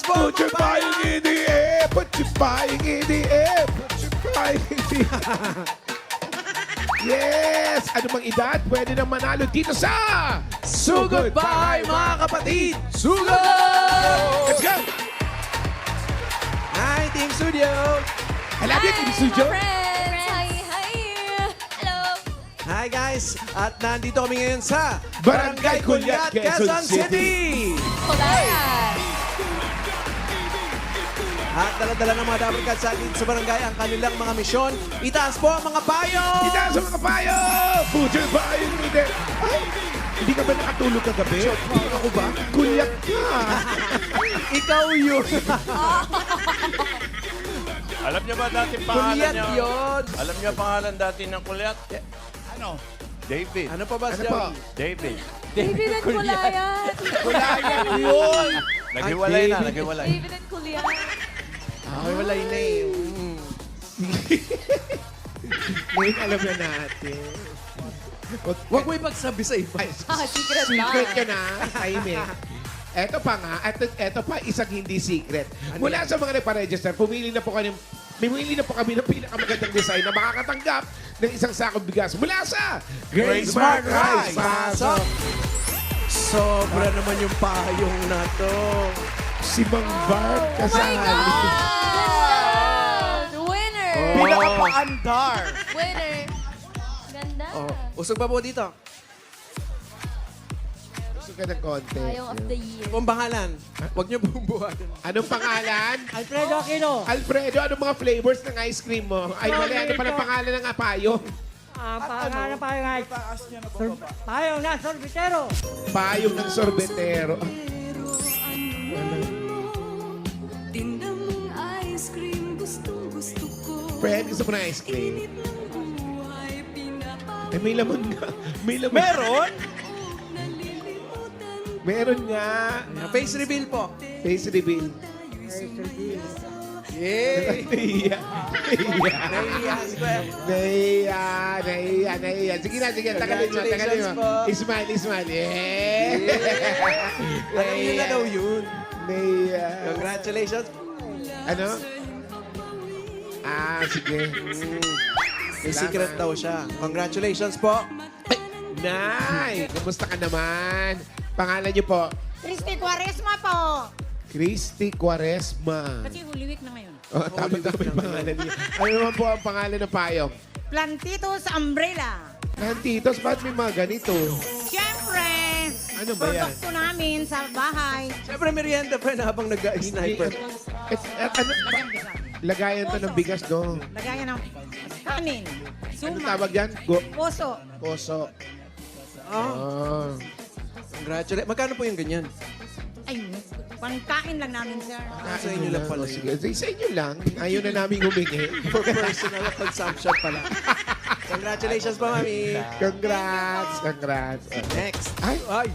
Put your buying in the air. Put your buying in the air. Put your buying in the air. Yes! Ano bang edad? Pwede nang manalo dito sa... Sugod Bahay, mga kapatid! Sugod! Let's go! Hi, Team Studio! I love you, Team Studio. Friends! Hi, hi! Hello! Hi guys! At nandito kami ngayon sa Barangay Culiat, Quezon City. Kudayan! At dala-dala ng mga dabarkad sa atin sa barangay ang kanilang mga misyon. Itaas po ang mga payo! Itaas sa mga payo! Put your buying in the... Ay! Hindi ka ba nakatulog kagabi? Ako ba? Kuliak ka! Ikaw yun! Alam niyo ba dati pangalan Kuliat niya? yun! Alam niyo pangalan dati ng kuliat? Ano? David. Ano pa ba Ano siya? po? David. David and Kulayan! Kulayan yun! Naghiwalay na, David. naghiwalay. David and Kulayan! Ay, walay na eh. Ngayon alam na natin. Huwag mo ipagsabi sa iba. Ay, Secret secret lang. ka na, Jaime. Eto pa nga, eto pa isang hindi secret. Mula sa mga nagpa-register, pumili na po kami ng pinakamagandang design na makakatanggap ng isang sakong bigas mula sa Great Smart Rice. Pasok! Sobra naman yung payong na to. Si Mang Bart Oh my kasali. God! Winner! Pinakapaandar! Winner! Ganda! Usog pa po dito. Gusto ka ng konti. Payong of the year. Kung pangalan, huwag niyo bumbuhatin. Anong pangalan? Alfredo Aquino. Alfredo, anong mga flavors ng ice cream mo? Ay, mali, ano pala pangalan ng payong? Pangalan pa yung payong na sorbitero. Payong ng sorbetero. Tinda mong ice cream, gustong gusto ko. Friend, gusto mo na ice cream? Buhay pinapa Eh, may laman nga. May laman. Meron? nalilimutan. Meron nga. Face reveal po. Face reveal. Yay! Nahiya. Nahiya si Kuya. Nahiya. Sige na. Tagalin mo. Congratulations po. Smile. Yeah. Alam niyo na daw yun. Nahiya. Congratulations. Ano? Sige. May secret daw siya. Congratulations po. Nay, kumusta ka naman? Pangalan niyo po? Christy Quaresma po. Christy Quaresma. Kasi Holy Week na ngayon. Oh, tama yung pangalan niya. Ano naman po ang pangalan ng payong? Plantitos Umbrella. Nantitos, ba't may mga ganito? Siyempre, Ano ba yan? produkto namin sa bahay. Siyempre, merienda pa na habang nag-sniper. Ano? Lagayan to ng bigas, no? Lagayan ng kanin, Ano suma, tawag yan? poso. Poso. Oh, congratulations. Magkano po yung ganyan? Ay, pangkain lang namin, sir. Sa inyo lang pala. Sige, sa inyo lang. Ayaw na namin humingi. For personal consumption pala. Congratulations po, Mami. Congrats. Next. Ay, Ay.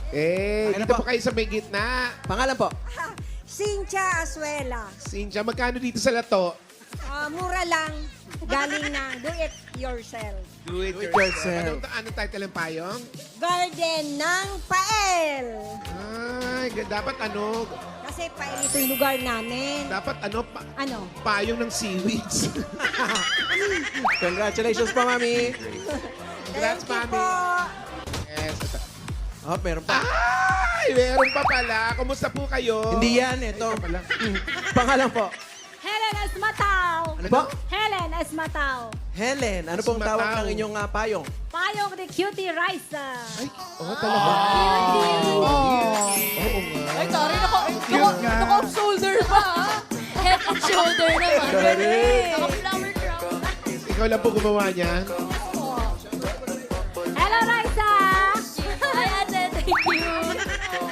Ano dito po? po kayo sa may gitna. Pangalan po. Cynthia Asuela. Cynthia, magkano dito sa lato? Mura lang. Galing ng do it yourself. Do it yourself. Anong title ng payong? Garden ng Pael. Ay, dapat ano? Kasi Pael ito yung lugar namin. Dapat ano? Ano? Payong ng seaweeds. Congratulations po, Mami. Congrats, Thank you Mami. po. Yes. Oh, meron pa. Ay, meron pa pala. Kumusta po kayo? Hindi yan. Ito. Pala. Pangalan po. Helen Esmatao. Ano po? Helen Esmatao. Helen. Ano pong Sumatao. tawag ng inyong payong? Payong ni Cutie Rice. Ay, talaga. Oo nga. Ay, sorry. Naka-off-shoulder pa, ah. Head and shoulder naman. Galing. Naka-flower crown. Ikaw lang po gumawa niyan. Hello, Raisa. Ay, ate, thank you.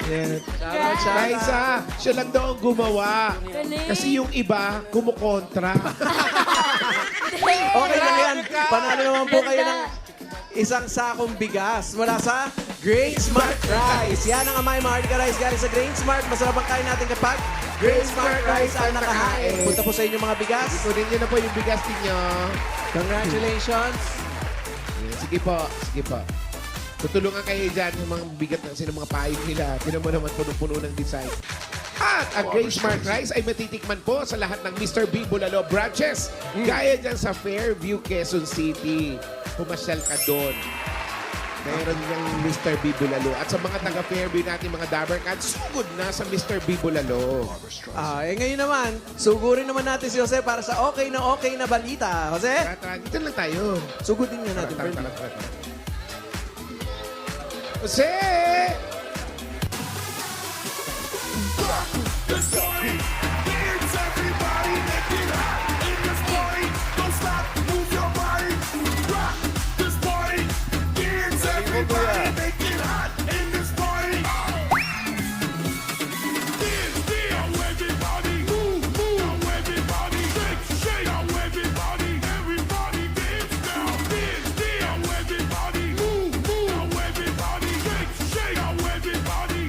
Yes. Shoutout, shoutout. Raisa, siya lang daw ang gumawa. Galing. Kasi yung iba, kumukontra. Okay lang yan. Panalo naman po kayo ng isang sakong bigas mula sa Great Smart Rice. Yan ang amay mga Hardika Rice galing sa Great Smart. Masarap ang kain natin kapag Great Smart Rice ang nakahain. Punta po sa inyo mga bigas. Kunin niyo na po yung bigas ninyo. Congratulations. Sige po. Tutulungan kayo dyan ng mga bigat ng mga payong nila. Tinan mo naman, puno-puno ng design. At ang Grain Smart Rice ay matitikman po sa lahat ng Mr. B Bulalo branches. Gaya dyan sa Fairview, Quezon City. Pumasyal ka doon. Meron yung Mr. B Bulalo. At sa mga taga Fairview natin, mga Dabber Cats, sugod na sa Mr. B Bulalo. Ngayon naman, sugurin naman natin si Jose para sa okay na balita. Jose, Tara, dito lang tayo. sugudin nga natin. Tara, Ferdy. tara, tara, tara. Jose!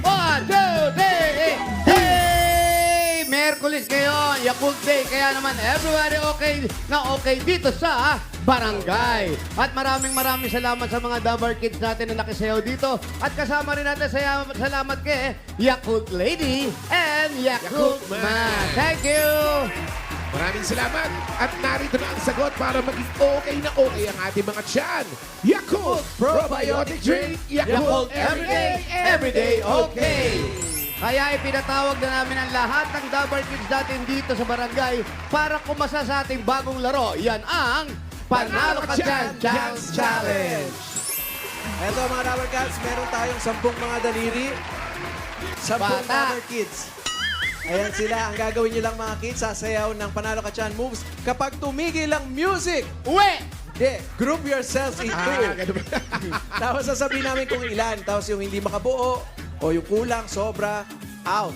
One, two, three, hey! Merkulis ngayon, Yakult Day. Kaya naman, everybody okay dito sa Barangay. At maraming salamat sa mga Dabber Kids natin na nakisayaw dito. At kasama rin natin salamat kay Yakult Lady and Yakult Man. Thank you! Maraming salamat. At narito na ang sagot para maging okay na okay ang ating mga tiyan. Yakult Probiotic Drink. Yakult Everyday Okay. Kaya ipinatawag na namin ang lahat ng Dabber Kids natin dito sa barangay para kumasa sa ating bagong laro. Yan ang Panalo Ka Dyan Dance Challenge. Eto mga Dabber Cats, meron tayong 10 mga daliri. 10 Bata. Dabber Kids. Ayan sila. Ang gagawin nyo lang mga kids, sasayaw ng Panalo Ka Dyan moves kapag tumigil ang music. Uwe! De, group yourselves in two. Ganun ba? Tapos sasabihin namin kung ilan. Tapos yung hindi makabuo o yung kulang, sobra, out.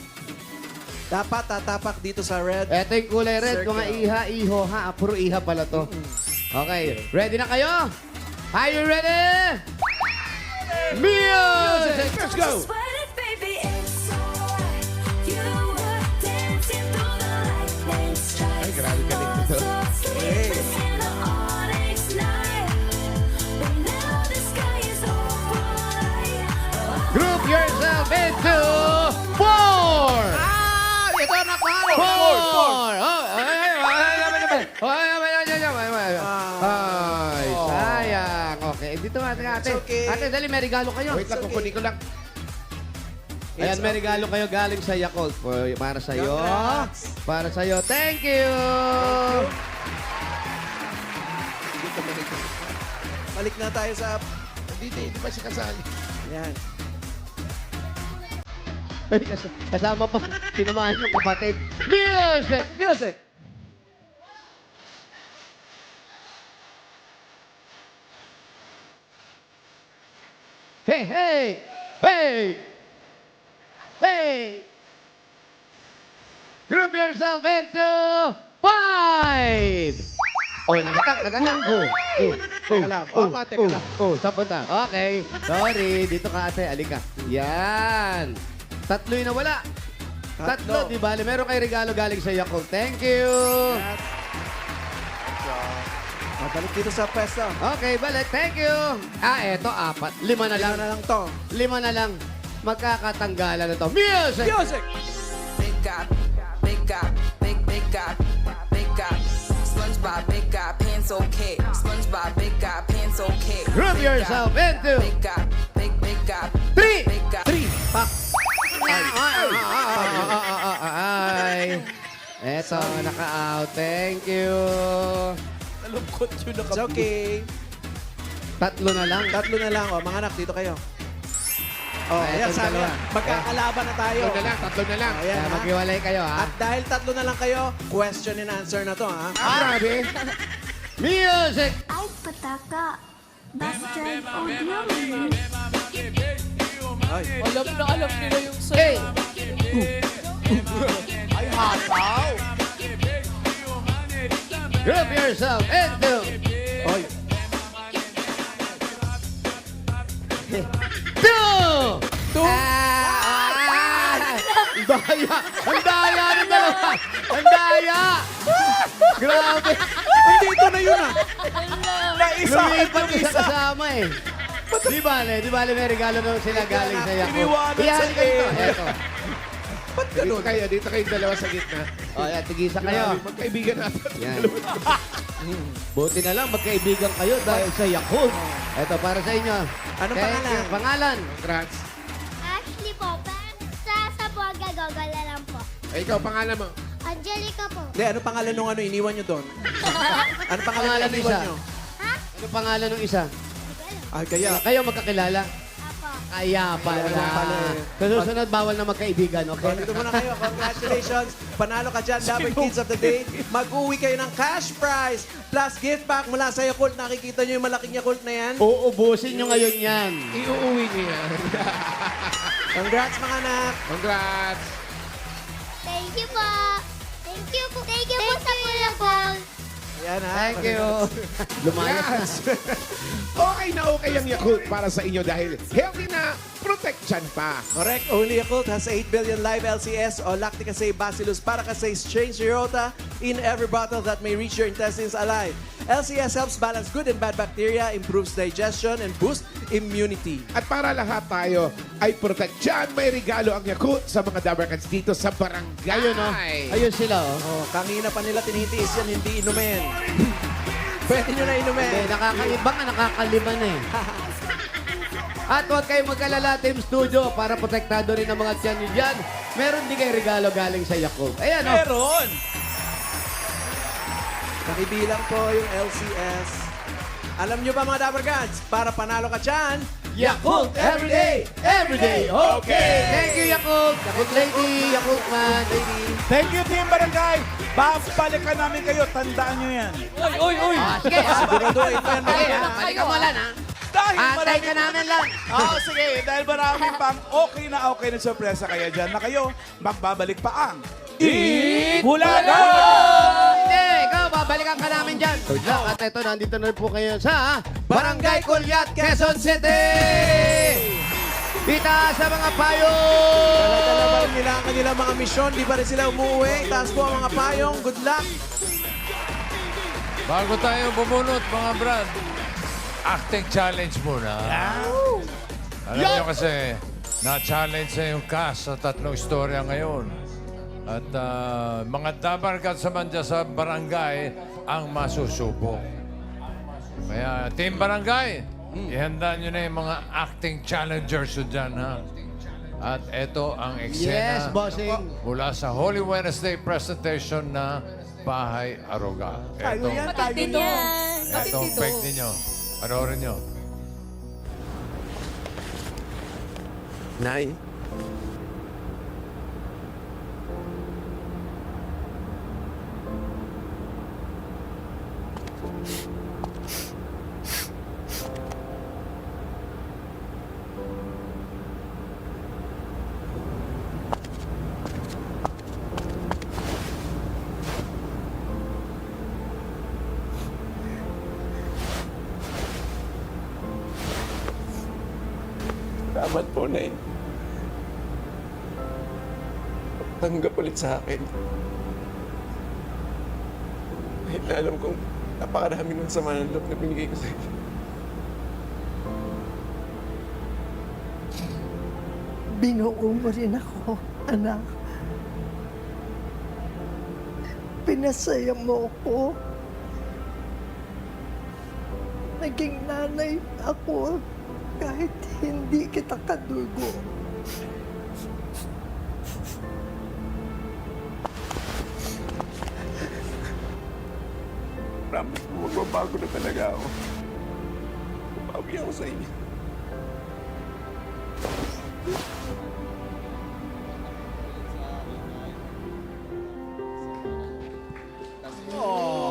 Dapat tatapak dito sa red. Ito yung kulay red. Circle. Mga iha, iho, ha. Puro iha pala to. Okay. Ready na kayo? Are you ready? Music! Let's go! Sweat it, baby, it's alright. You were dancing through the lightning strikes. Ay, grabe galing nito. Sleepless in the onyx night. But now the sky is overnight. Group yourself into 4! Ito na palo. 4! Ay, sayang. Okay, dito ate. It's okay. Ate, dali, may regalo kayo. Wait lang, kukunin ko lang. Ayan, may regalo kayo galing sa Yakult. Para sa'yo. Congrats. Para sa'yo. Thank you! Balik na tayo sa... Hindi pa siya kasali. Yan. Kasama pa, sinamahan yung kapatid. Music! Music. Hey, hey! Hey! Hey! Group yourself into 5! Oh, nagkakang. Teka lang. Teka lang. Saan punta? Okay. Sorry. Dito ka ate. Alika. Yan. Tatlo yung nawala. Tatlo. Di bale. Meron kayo regalo galing sa Yakult. Thank you. Balik dito sa pwesto. Okay, balik. Thank you. Eto, 4. 5 na lang. Ano na lang to? 5 na lang. Magkakatanggalan na to. Music! Music! Big God, big God, big God, big God. SpongeBob, big God, pants okay. SpongeBob, big God, pants okay. Group Big yourself God, into Big God, big God, 3! big God. 3! Pak! Ay! Eto, naka-out. Thank you. Nalungkot yun It's okay. 3 na lang. 3 na lang. O, mga anak, dito kayo. O, Ay, ayan, itong sabi dalawa. yan. Magkakalaban na tayo. Tatlo na lang. Ayan, ha? Maghiwalay kayo, ha? At dahil 3 na lang kayo, question and answer na to, ha? Grabe. Music! Ay, pataka. Bastard audio. Ay. Alam nila yung Hey! Ay, hasaw! Group yourself into Oy. 2! Daya! Ang daya ng dalawa! Ang daya! Grabe! Andito na yun, ha? Lumipat isa kasama eh. Di bale may regalo na sila galing sa Yakult. Iniwanan sa Iyan ka dito. air. Eto. Ba't Dito ganun? kayo, dito kayong dalawa sa gitna. O, yan, tigisa kayo. Grabe, magkaibigan natin. Yan. Buti na lang, magkaibigan kayo dahil sa Yakult. Ito, para sa inyo. Anong Thank pangalan? you. Pangalan. Congrats. Ashley po, sa Buaga Gogol na lang po. Ay, ikaw, pangalan mo. Angelica po. Hindi, ano pangalan nung ano iniwan nyo doon? Ano pangalan Pangalan nung ng iniwan isa. nyo? Ano pangalan ng isa? Ay, kaya. Kayo magkakilala? Apo. Kaya pala. Kaya pala eh. Sa susunod, bawal na magkaibigan, O, okay? dito muna kayo. Congratulations. Panalo ka dyan, Dabber Kids of the Day. Mag-uwi kayo ng cash prize plus gift pack mula sa Yakult. Nakikita nyo yung malaking Yakult na yan? Uubusin nyo ngayon yan. Iuuwi niyo yan. Congrats, mga anak. Congrats. Thank you po. Thank you po. Thank you po sa Pula Ball. Ayan, ha? Thank you. Lumayas na. Yes. Okay na okay ang Yakult para sa inyo dahil healthy na, protection pa. Correct. Only Yakult has 8 billion live LCS o lactic acid bacillus paracasase strains Eurota in every bottle that may reach your intestines alive. LCS helps balance good and bad bacteria, improves digestion, and boosts immunity. At para lahat tayo ay protection, may regalo ang Yakult sa mga Dabber Cats dito sa barangay. Ayun, oh. Ayun sila, oh. Oh, kanina pa nila tinitiis yan, hindi inumin. Pwede nyo na inumin. Hindi, nakakaiba nga, nakakalima na eh. At huwag kayong mag-alala, Team Studio, para protektado rin ang mga tiyan nyo dyan. Meron din kayo regalo galing sa Yakult. Ayan, oh. Meron! Nakibilang po yung LCS. Alam nyo ba mga Dabber Gods, para panalo ka dyan, Yakult everyday, everyday, okay. Thank you, Yakult. Yakult lady, Yakult man, lady. Thank you, Team Barangay! Babalikan namin kayo, tandaan nyo yan. Uy! Ah, sige, siguraduhin mo yan mga sige, yan. balikan mo lang, ha? Dahil Antay marami ka namin lang. Oo, sige. Dahil marami pang okay na sorpresa kaya dyan na kayo, magbabalik pa ang Bulaga! Hindi, ikaw, babalikan ka namin dyan. Good luck. At ito, nandito na rin po kayo sa Barangay Kulyat, Quezon City! Itaas sa mga payong! Dala-dala ba rin nila ang kanilang mga misyon? Di ba rin sila umuwi? Taas po ang mga payong. Good luck! Bago tayo bumunot, mga brad, acting challenge muna. Alam niyo kasi, na-challenge sa yung cast sa 3 istorya ngayon. At mga Dabber Cats naman dyan sa barangay ang masusubok. Kaya, Team Barangay, ihanda nyo na yung mga acting challengers yun dyan, ha? At ito ang Yes, eksena bossing. mula sa Holy Wednesday presentation na Bahay Aruga. Ito, Matindi ito ang peg ninyo. Panoorin nyo. Nay. Salamat po, Nay. Tanggap ulit sa akin. Kahit na alam kong napakarami ng sama ng loob na binigay ko sa inyo. Binuo mo rin ako, anak. Pinasaya mo ako. Naging nanay ako kahit hindi kita kadugo. Promise mo, magbabago na talaga ako. Babawi ako sa inyo.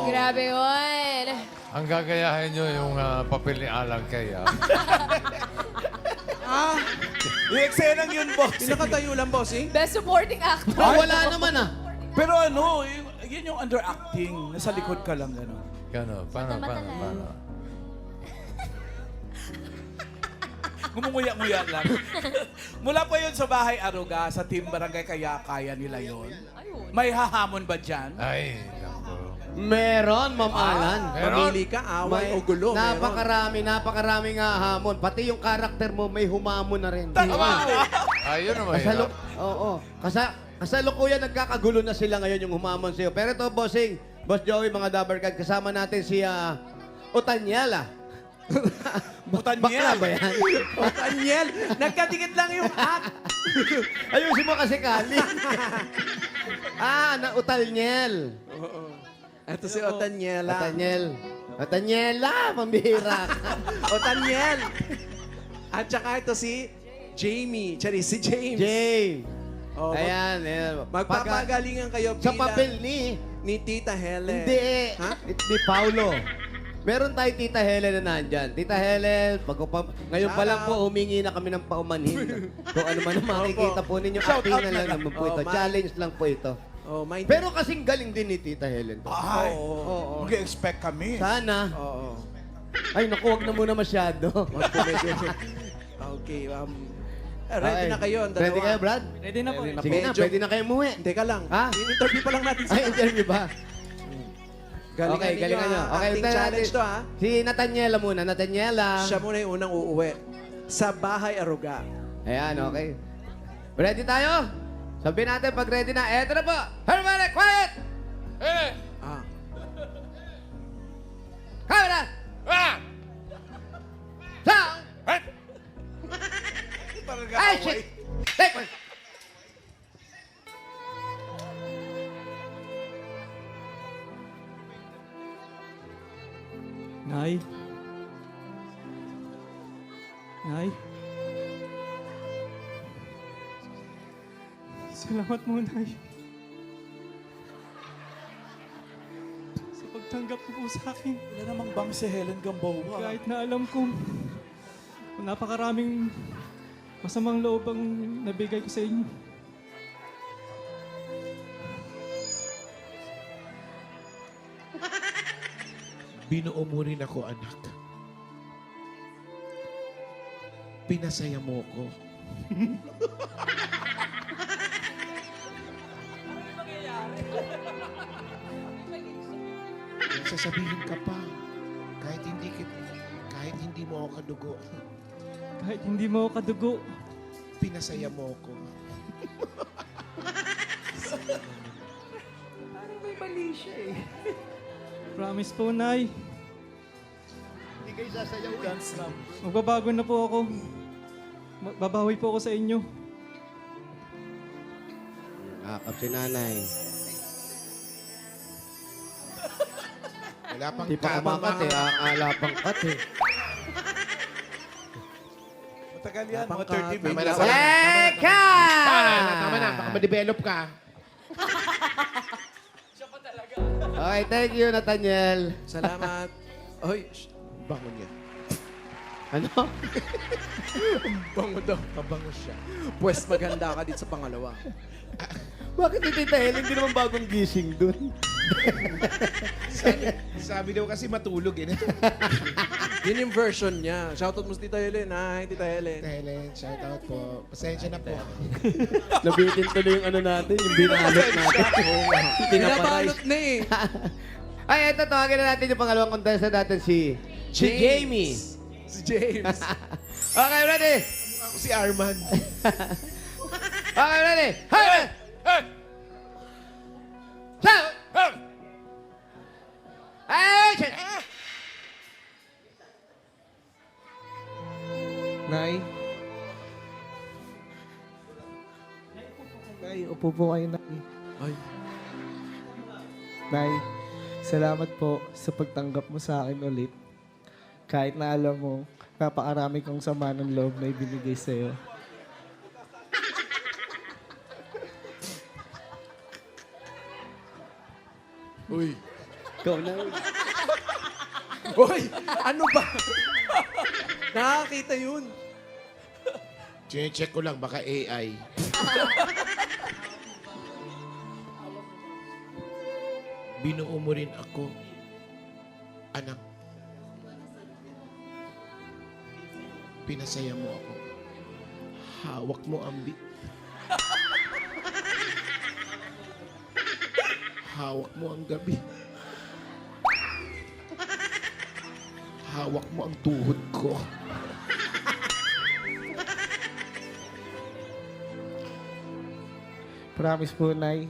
Grabe yun. Ang gagayahin nyo yung papel ni Alang Kay, ha? Yung eksenang yun, boss. Pinakatayo lang, bossing. Best supporting actor. Wala naman, ah. Pero ano, yun yung underacting. Nasa likod ka lang, gano'n. Gano, paano? Ngumunguya-nguya lang. Mula po yun sa Bahay Aruga, sa Team Barangay, kaya kaya nila yun. May hahamon ba dyan? Ay, naku. Meron, Ma'am Alan. Mamili ka, away o gulo. meron. Napakarami nga hamon. Pati yung karakter mo, may humamon na rin. Ayun naman. Kasalo, oo. kasalukuyan nagkakagulo na sila ngayon yung humamon sa'yo. Pero ito, bossing, Boss Joey, mga Dabarkad, kasama natin si Otaniela. Otaniel. Bakla ba yan? Daniel, nagkadikit lang yung act. Ayusin mo kasi, Kali. Otaniel. Ito si Otaniela. Otaniela, pambihira. Otaniel. At saka ito si Jamie. Si James. James. Oh, Ayan. Magpapagalingan kayo Sa bilang papel ni... ni Tita Helen. Hindi. Ha? Ni Paulo. Meron tayo Tita Helen na nandyan. Tita Helen, ngayon pa lang po humingi na kami ng paumanhin. Kung ano man ang makikita po ninyo, Shout out acting na lang na lang. naman po ito. Oh, Challenge lang po ito. Oh, may Pero kasing galing din ni Tita Helen. Ay, Oo. mag-expect kami. Sana. Oo. Ay, naku, wag na muna masyado. Okay, ready Okay. na kayo, ang dalawa. Ready kayo, Brad? Ready na po. Sige na, pwede na kayo umuwi. Teka lang. Ha? In-interview pa lang natin Ay, interview ba? Galingan galingan nyo. Okay, acting tayo challenge natin. to, ha? Si Nataniela muna. Nataniela. Siya muna yung unang uuwi. Sa bahay aruga. Ayan, okay. Ready tayo? Sabihin natin pag ready na. Eto na po. Everybody, quiet! Ah. Camera! Sound! Action! Take one! Nay. Nay. Salamat mo, Nay. Sa pagtanggap mo po sa akin. Wala namang bang si Helen Gamboa. Kahit na alam kong napakaraming masamang loob ang nabigay ko sa inyo. Binuo mo rin ako, anak. Pinasaya mo ko. Sasabihin ka pa, kahit hindi mo ako kadugo, Kahit hindi mo ako kadugo, pinasaya mo ko. promise po, Nay. Hindi kayo sasayaw. Magbabago na po ako. Babawi po ako sa inyo. Akap si nanay. Wala pang Hindi pa kumakat eh. Akala pang kat eh. Matagal yan, mga 30 Tama na, minutes. tama na. Eka! Tama na, baka ma-develop ka. Okay, thank you, Nathaniel. Salamat. Oy, Bango niya. Ano? bango daw. Mabango siya. Pwes maganda ka dito sa pangalawa. Bakit ni Tita Helen hindi naman bagong gising dun? Sabi daw kasi matulog eh. Yun yung version niya. Shoutout mo si Tita Helen. Hi, Tita Helen. Helen, shout out po. Pasensya na po. Nabitin tuloy yung ano natin, yung binalot natin. Pinabalot na eh. Ay, eto, tawagin na natin yung pangalawang contestant natin, si Jamie. Si James. Okay, ready? Ako si Arman. Okay, ready? Hey! Sound! Action! Nay. Nay, upo po kayo, Nay. Ay. Nay, salamat po sa pagtanggap mo sa akin ulit. Kahit na alam mo, napakarami kong sama ng loob na ibinigay sa'yo. Uy. Ikaw na. Uy, ano ba? Nakakita yun. Check ko lang, baka AI. Binuo mo rin ako, anak. Pinasaya mo ako. Hawak mo ang Hawak mo ang gabi. Hawak mo ang tuhod ko. Promise po, Nay.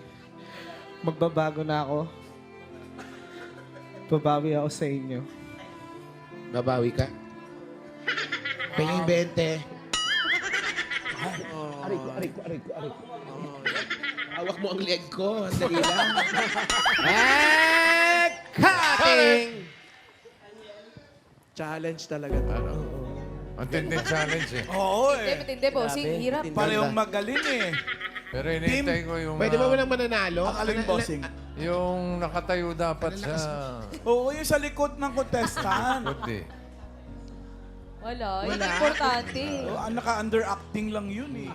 Magbabago na ako. Babawi ako sa inyo. Babawi ka. Pingin 20. Aray ko. Hawak mo ang leg ko. Ang dali lang. And cutting! Challenge talaga to. Matinding challenge eh. Oo Hindi, eh. matindi, bossing. Hirap. Parehong magaling eh. Pero hinihintay ko yung... Pwede ba walang mananalo? Ang alin, bossing? Yung nakatayo dapat sa... Oo, yung sa likod ng contestant. Kundi. Wala. Yun ang importante. Oh, ang naka-underacting lang yun eh.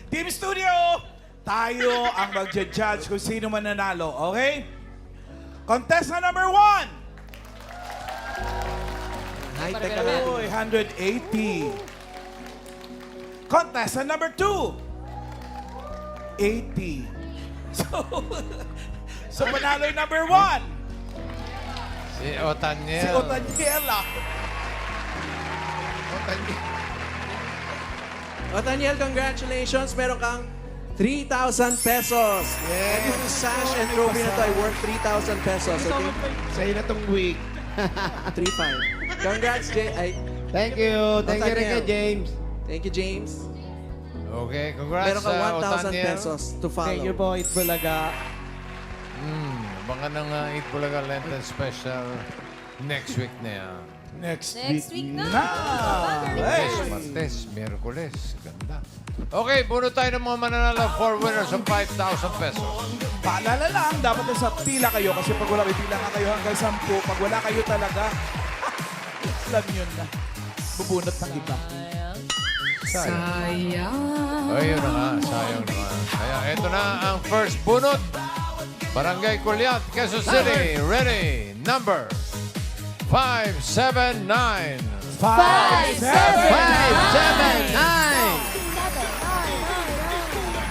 Team Studio, tayo ang magja-judge kung sino mananalo, okay? Contestant number 1. Ay, teka lang. Uy, 180. Contestant number 2. 80. So panalo yung number 1. Si Otaniel. Si Otaniela. Otaniel, congratulations. Meron kang 3,000 pesos. And yung sash and trophy na to ay worth 3,000 pesos. So, Sa'yo na tong week. 3,500. Congrats, Jay. Ay, Thank you. Thank you rin kay James. thank you, James. Okay, congrats Meron kang sa 1,000 Otaniel. pesos to follow. Thank you po, Itbulaga. Baka ng Eat Bulaga Lenten Special next week na yan. Next week na. Lunes, Martes, Miyerkules. Ganda. Okay, buno tayo ng mga mananalo. 4 winners of 5,000 pesos. Paalala lang, dapat nasa pila kayo kasi pag wala kayo, pila nga kayo hanggang 10. Pag wala kayo talaga, alam yun na. Bubunot ng iba. Sayang. Ay, yun na nga. Sayang naman. Kaya eto na ang first bunot. Barangay Culiat, Quezon City. Ready? Number 579. 579!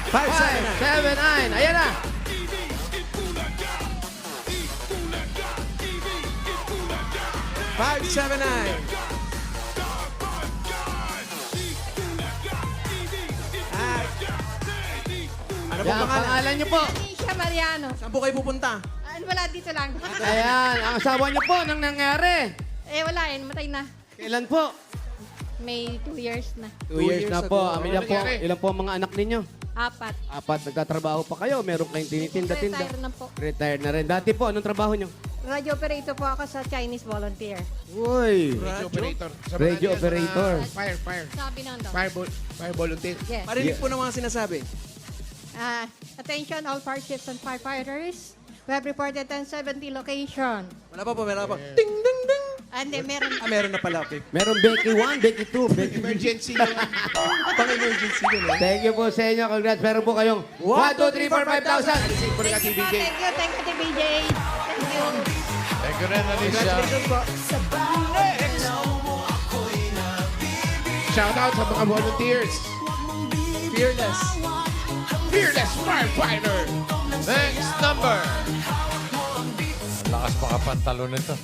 579! Ayan na! Ano po Yan, pangalan? pangalan niyo po. Anisha Mariano. Saan po kayo pupunta? Wala dito lang. Ayan, ang asawa niyo po nang nangyari. Wala eh. Matay na. Kailan po? May 2 years na. 2 years na po. ago. Ilan po ang mga anak ninyo? 4. 4. Nagtatrabaho pa kayo? Meron kayong tinitinda-tinda? Retire na po. Retired na rin. Dati po, anong trabaho niyo? Radio operator po ako sa Chinese volunteer. Uy! Radio operator. Sa Radio mga- operator. Fire. Sabi na daw. Fire volunteer. Yes. Marinig po ng mga sinasabi. Attention all fireships and firefighters. We have reported 1070 location. Wala pa po, meron pa. Ding, ding, ding. Hindi, meron. Meron na pala. Okay. Meron Becky 1, Becky 2, Becky 3. Emergency yung Pang-emergency din eh. Thank you po sa inyo. Congrats. Meron po kayong 1, 2, 3, 4, 5,000. alising po na Thank you po. TBJ. Thank you, TBJ. Thank you. Thank you rin, Alicia. Congratulations po. Shout out sa mga volunteers. Fearless. Fearless Firefighter. Next number. Ang lakas makapantalon nito.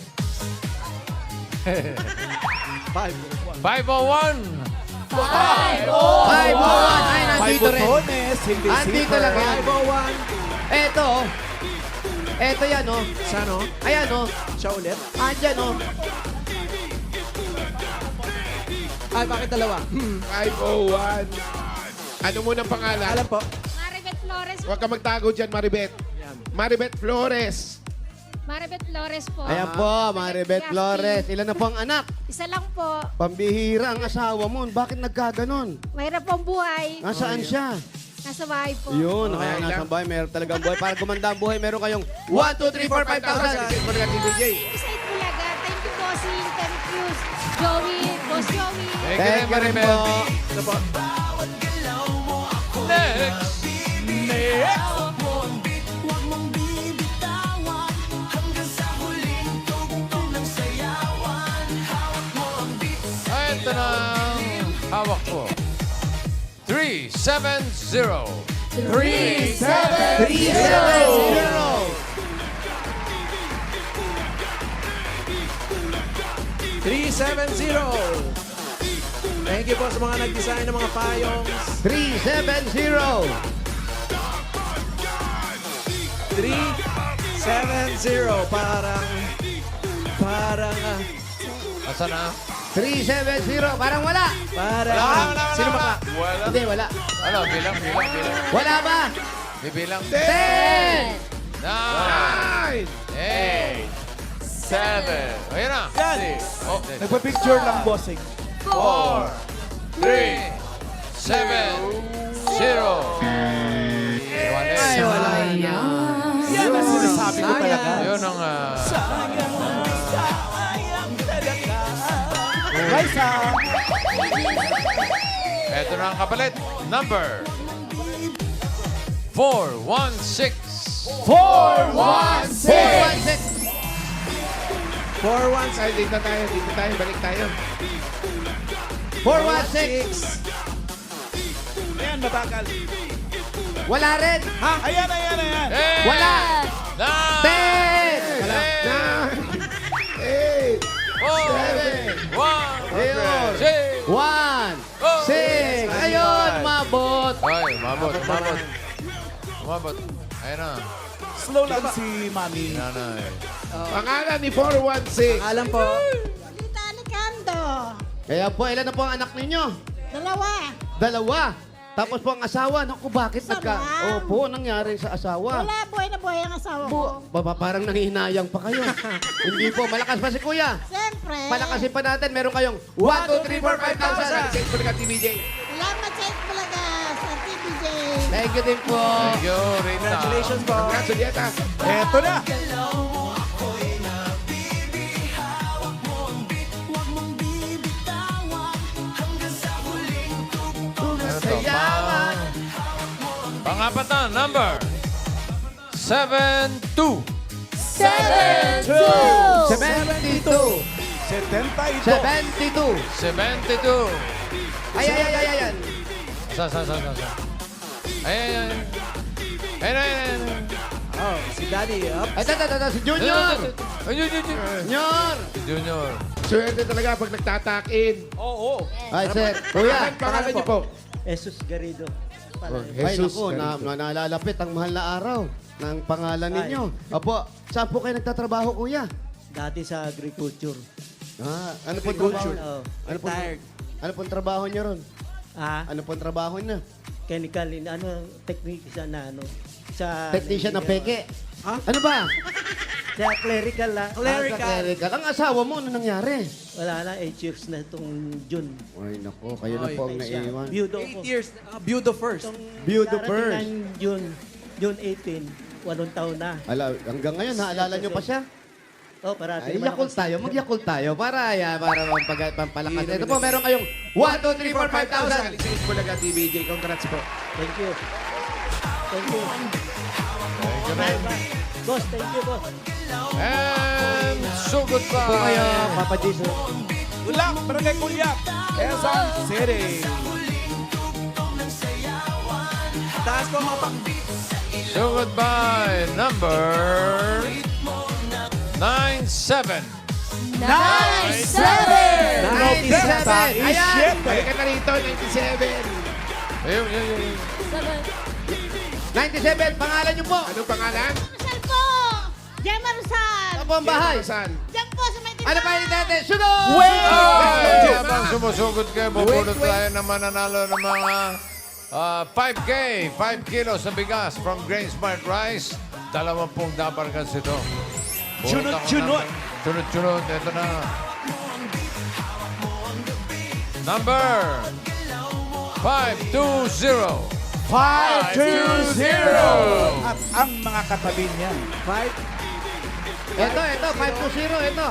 501. 501. Ay, nandito rin. Botones, hindi Andito lang yan. 501. Eto, oh. Eto yan, oh. Saan o? Ayan, oh. Siya ulit? Andyan, oh. Ay, bakit dalawa? 501. Ano muna ang pangalan? Alam po. Maribet Flores. Huwag ka magtago dyan, Maribet. Maribet Flores. Maribet Flores po. Ayan po, Maribet Flores. Ilan na po ang anak? Isa lang po. Pambihira ang asawa mo. Bakit nagkaganon? Mahirap pong buhay. Nasaan siya? Nasa bahay po. Yun, kaya Okay nasa lang. bahay. Meron talagang buhay. Para gumanda ang buhay, meron kayong 1, 2, 3, 4, 5,000. Alising po na TBJ. Sa Itbulaga. Thank you, Bossing. Thank you, Joey. Boss Joey. Thank you rin, Thank you rin Maribel. po. Ito po. Next. Ay, ito na ang hawak ko. 370. 370. Thank you po sa mga nag-design ng mga payong. 370. 370. Parang, Asa na? 370. Parang wala. Sino ba? Wala. Hindi, wala. Ano, bilang. Wala ba? Bibilang. 10. 9, 8, 7. Ayun na. Yan. 6, oh, Nagpa-picture lang, bossing. 4, 3, 7, 0. Ay, wala na. Yan ang sinasabi ko talaga. Yun ang... Raisa. Eto na ang kapalit. Number 416. 416. 416. Ay, dito tayo, balik tayo. 416. Ayan, mabagal. Wala rin. Ha? Ayan. Wala. 10. 8, 4, 1, 1, 6. Ayun, mabot. Ay, umabot. Ayun na. Slow lang si Mami. Nanay. Pangalan ni 416. Alam po. Tita Alicando. Kaya po, ilan na po ang anak ninyo? 2. 2. Tapos po ang asawa. Naku, bakit nagka... Sama. Opo, nangyari sa asawa. Wala, buhay na buhay ang asawa ko. Baba, parang nangihinayang pa kayo. Hindi po, malakas pa si Kuya. Siyempre. Palakasin pa natin, meron kayong 1, 2, 3, 4, 5,000. Check mo na ka, TVJ. Salamat sa Itbulaga, sa TBJ. Thank you din po. Thank you, Rita. Congratulations po. Congrats, Julieta. Eto na. Ano to? Pangapat na, number 72. 72. 72. 72. 72. Ay. Sa. Ay. Oh, si Daddy. Up. Ay, si Junior. Junior. Si Junior. Swerte talaga pag nagtatakin. Oo. Ay, sir. Kuya. Pangalan niyo po. Jesus Garrido. Ay, naku, nalalapit ang mahal na araw ng pangalan ninyo. Opo, saan po kayo nagtatrabaho, Kuya? Dati sa agriculture. Ano pong trabaho? Oh, Ano pong, retired. ano pong trabaho niyo ron? Ano pong trabaho niyo? Chemical, technician na sa... Technician ng peke. Ano ba? Sa clerical lang. Clerical. Ang asawa mo, ano nangyari? Wala na, 8 years na itong June. Ay, nako, kayo na po ang naiiwan. Build 8 years. Build first. Beauty first. June 18, 8 taon na. Hanggang ngayon, naalala niyo pa siya? Oh, parati Ay, naman yakult tayo. Mag-yakult tayo para pampalakas. Ito po, meron kayong 1, 2, 3, 4, 5,000. Sa Itbulaga, TVJ. Congrats po. Thank you. Thank you. Thank you, man. Boss, thank you, boss. And sugod pa. Po kayo, Papa Jesus. Ulang, Barangay Kulyak. Quezon City. Taas ko mga pang... Sugod by number 97. 97. 97. Ayan. Balikan na rito, 97. Ayun. 97, pangalan niyo po. Anong pangalan? Rizal po! Gemma Rizal! Ano po ang bahay? Saan? Diyan po sa may Ano pa yung tete? Sunod! Hey! Habang sumusugod kayo, bubulot tayo na mananalo ng mga 5K, 5 kilos na bigas from Grain Smart Rice. 20 dabarkas ito. Chunot-chunot. Chunot-chunot. Ito na. Number 520. 520. At ang mga katabi niyan. Ito, 520, ito.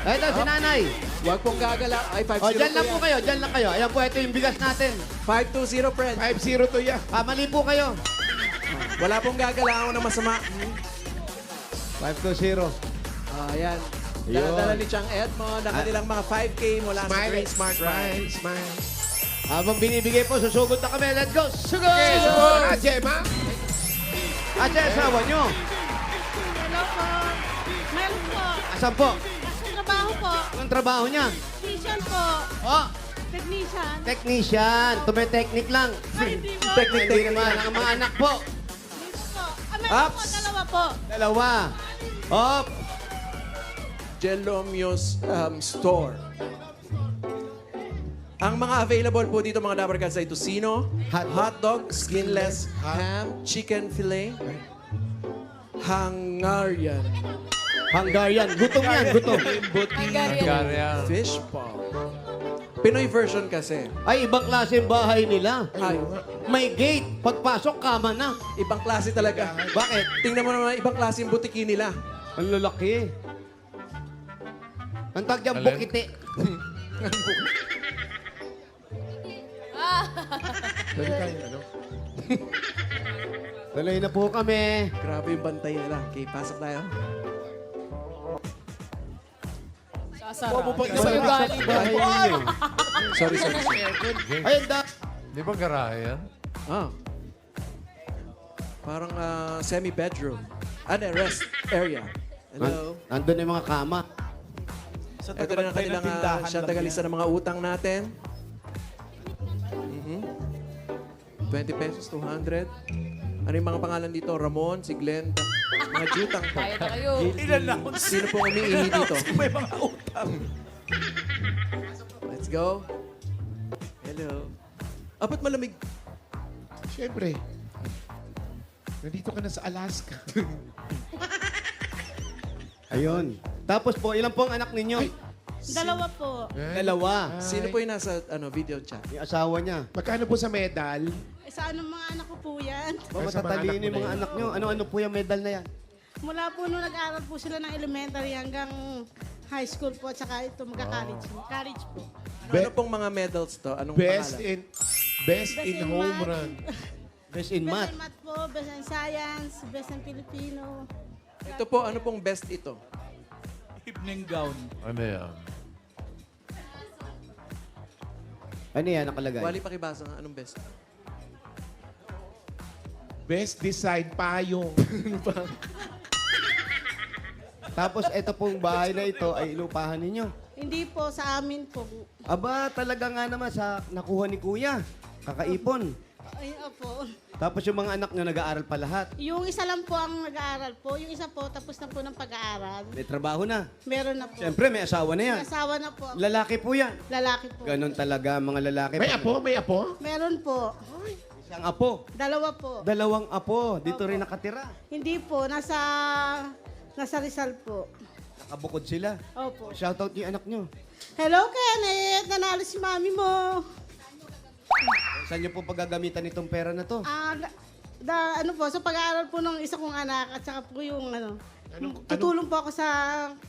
Ito, si nanay. Huwag pong gagala. Ay, 5-0 O, dyan lang po kayo, dyan lang kayo. Ayan po, ito yung bigas natin. 5-2-0, friend. 5-0 to ya. Mali po kayo. Wala pong gagala ako na masama. 520. Ayan. Yun. Dala ni Chang Edmond ang kanilang mga 5K mula sa Smile, Great Smart Rice. smile. Habang binibigay po, susugod na kami. Let's go! Sugod! Ah, Gemma. At yung asawa nyo. Hello po. Meron po. Asan po? Sa trabaho po. Anong trabaho niya? Vision po. Oh, Technician. Technician. Tumetechnic lang. Hindi naman. Ang mga anak po. Ups. Dalawa po. Dalawa. Op. Jelomio's Store. Ang mga available po dito mga Dapper Cats ay tocino, hotdog, skinless, ham, chicken fillet, Hungarian, Hungarian. Gutom yan. Gutom. Hungarian. fish ball. Pinoy version kasi. Ay, ibang klase yung bahay nila. Ay, May gate. Pagpasok, kama na. ibang klase talaga. Bakit? Tingnan mo naman, ibang klase yung butiki nila. Ang lalaki. Ang tag dyan, Alin? bukiti. Tuloy na po kami. Grabe yung bantay nila. Okay, pasok tayo. Sa'yo galing. Sorry. Ayun da. Di ba garahe yan? Ah. Parang semi-bedroom. Rest area. Hello. Nandun yung mga kama. Ito na ang kanilang siya tagalista ng mga utang natin. 20 pesos, 200. Ano yung mga pangalan dito? Ramon, si Glenn, mga jutang po. Kaya na kayo. Sino pong umiihi dito? May mga utang. Let's go. Hello. Ba't malamig? Siyempre. Nandito ka na sa Alaska. Ayun. Tapos po, ilan po ang anak ninyo? Dalawa po. Dalawa. Sino po yung nasa video chat? Yung asawa niya. Magkano po sa medal? Sa mga anak ko po yan. Sa mga Matatalino anak mo yung mga na yan. anak nyo. Ano-ano po yung medal na yan? Mula po nung nag-aaral po sila ng elementary hanggang high school po at saka ito magka-college. College po. Ano pong mga medals to? Anong Best pangalan? best Best in in home math. run. Best in Best math. in math po, best in science, best in Filipino. Ito po, ano pong best ito? Evening gown. Ano yan? Ano yan nakalagay? Wali pakibasa nga, anong best? Best design payong. Tapos ito pong bahay na ito ay ilupahan ninyo. Hindi po, sa amin po. Aba, talaga nga naman sa nakuha ni Kuya. Kakaipon. Ay, opo. Tapos yung mga anak nyo nag-aaral pa lahat. Yung isa lang po ang nag-aaral po. Yung isa po, tapos na po ng pag-aaral. May trabaho na. Meron na po. Siyempre, may asawa na yan. May asawa na po. Lalaki po yan. Lalaki po. Ganon talaga mga lalaki. May apo? May apo? Meron po. Isang apo. Dalawa po. Dalawang apo. Dito rin nakatira. Hindi po, nasa Rizal po. Nakabukod sila. Opo. Shoutout yung anak nyo. Hello, Kenneth! Nanalo si mami mo. Saan nyo po paggagamitan itong pera na to? Ano po, sa pag-aaral po ng isa kong anak at saka po yung tutulong po ako sa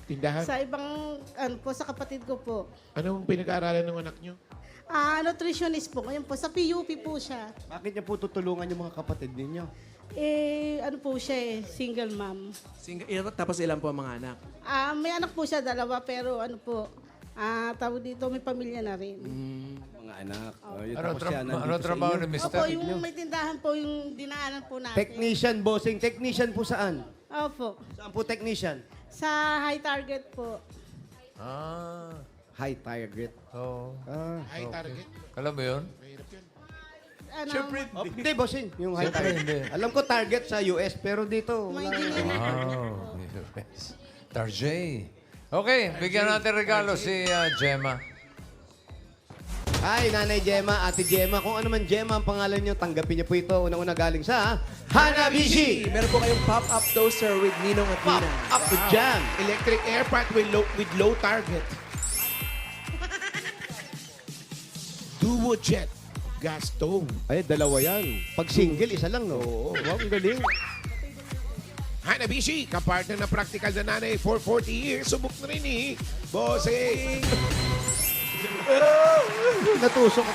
Tindahan? sa ibang po sa kapatid ko po. Anong pinag-aaralan ng anak nyo? Nutritionist po. Ngayon po, sa PUP po siya. Bakit niya po tutulungan yung mga kapatid ninyo? Ano po siya single mom. Tapos ilan po ang mga anak? May anak po siya, dalawa, pero ano po, tawag dito, may pamilya na rin. Mga anak. Yun, Ano, tapos siya nandito ano sa trabaho inyo. ni Mr.? Opo, yung may tindahan po, yung dinaanan po natin. Technician, bossing. Technician po saan? Opo. Saan po technician? Sa High Target po. Ah. High target. Oo. High target. Alam mo yun? Ano, Oh, hindi, bossing. Yung high Siyempre, target. hindi. Alam ko target sa US, pero dito, may wala. engineering. Wow. Tarjay. Okay, bigyan natin regalo si Gemma. Hi, Nanay Gemma, Ate Gemma. Kung ano man Gemma ang pangalan niyo, tanggapin niyo po ito. Unang-una galing sa Hanabishi! Meron po kayong pop-up toaster with Ninong at Pop Nina. up to jam. Electric air pot with low target. Duo jet gas stove. Ay, dalawa yan. Pag single, isa lang, no? Oo. Wow, ang galing. Hanabishi, kapartner na practical na nanay for 40 years. Subok na rin eh. Bossing! Natusok.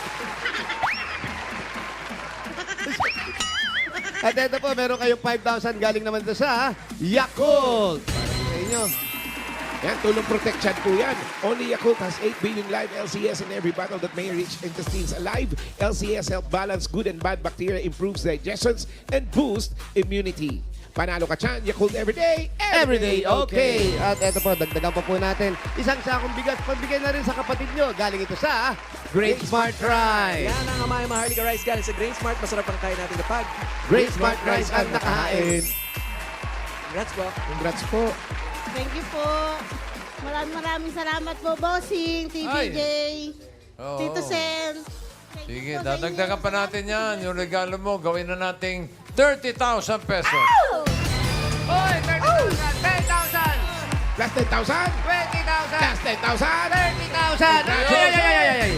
At ito po, meron kayong 5,000 galing naman ito sa Yakult. Para sa inyo. Yan, tulong protection po yan. Only Yakult has 8 billion live LCS in every bottle that may reach intestines alive. LCS help balance good and bad bacteria, improves digestions, and boost immunity. Panalo ka dyan. Yakult everyday. Everyday okay. At eto po, dagdagan pa po natin. Isang sakong bigas, pagbigay na rin sa kapatid nyo. Galing ito sa Great Smart Rice. Yan ang Amay Maharlika Rice galing sa Grain Smart. Masarap ang kain natin kapag Great Smart Rice ang nakahain. Congrats po. Congrats po. Thank you po. Maraming salamat po, Bossing, TVJ, Oo. Tito Sen. Sige, dadagdagan pa natin yan. Yung regalo mo, gawin na nating 30,000 pesos. Hoy, 30,000, 10,000, Plus 10,000. 20,000, Plus 10,000. 30,000. Ay.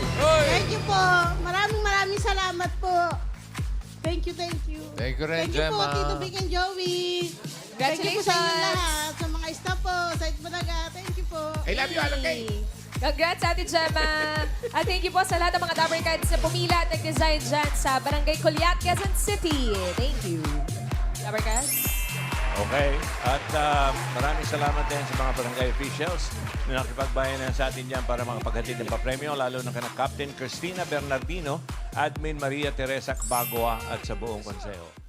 Thank you po. Maraming salamat po. Thank you. Thank you rin, Thank you po, Gemma. Tito Vic and Joey. Thank you po sa inyo lahat. Sa mga staff po, sa Itbulaga. Thank you po. I love you, Alang Kay. Congrats, Ate Gemma. At thank you po sa lahat ng mga Dapper Cards na pumila at nag-design dyan sa Barangay Kulyat, Quezon City. Thank you. Dapper Cards. Okay. At maraming salamat din sa mga barangay officials na nakipagbayanan sa atin dyan para makapaghatid ng papremyo, lalo na kana Captain Cristina Bernardino, Admin Maria Teresa Bagua at sa buong konseho.